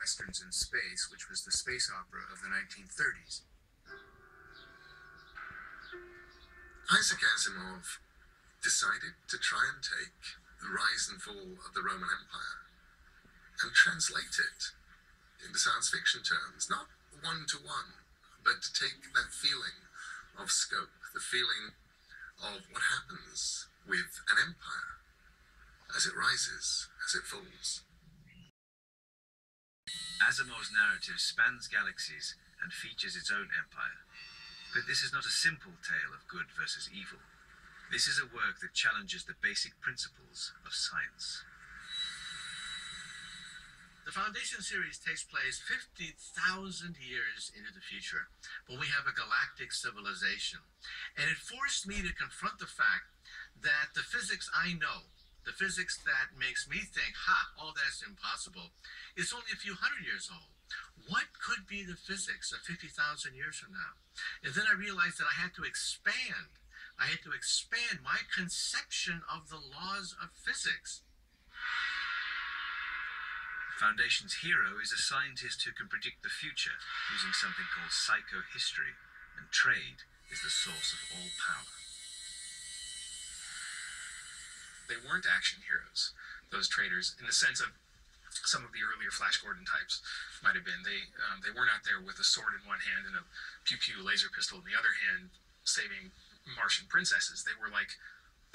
westerns in space, which was the space opera of the 1930s. Isaac Asimov decided to try and take the rise and fall of the Roman Empire and translate it into science fiction terms, not one-to-one, but to take that feeling of scope, the feeling of what happens with an empire as it rises, as it falls. Asimov's narrative spans galaxies and features its own empire. But this is not a simple tale of good versus evil. This is a work that challenges the basic principles of science. The Foundation series takes place 50,000 years into the future, when we have a galactic civilization. And it forced me to confront the fact that the physics I know, the physics that makes me think, oh, that's impossible, is only a few hundred years old. What could be the physics of 50,000 years from now? And then I realized that I had to expand. I had to expand my conception of the laws of physics. Foundation's hero is a scientist who can predict the future using something called psychohistory, and trade is the source of all power. They weren't action heroes, those traders, in the sense of some of the earlier Flash Gordon types might have been. They weren't out there with a sword in one hand and a pew-pew laser pistol in the other hand saving Martian princesses. They were like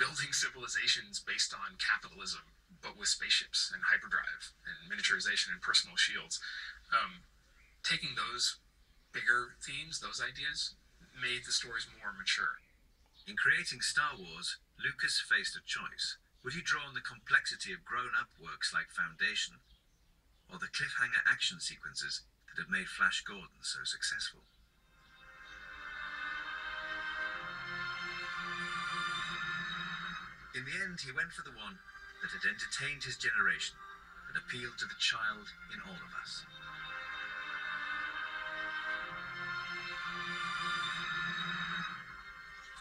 building civilizations based on capitalism, but with spaceships and hyperdrive and miniaturization and personal shields. Taking those bigger themes, those ideas, made the stories more mature. In creating Star Wars, Lucas faced a choice. Would he draw on the complexity of grown-up works like Foundation, or the cliffhanger action sequences that have made Flash Gordon so successful? In the end, he went for the one that had entertained his generation and appealed to the child in all of us.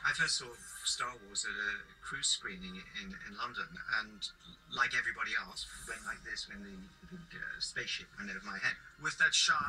I first saw Star Wars at a cruise screening in London, and like everybody else, went like this when the spaceship went over my head. With that shot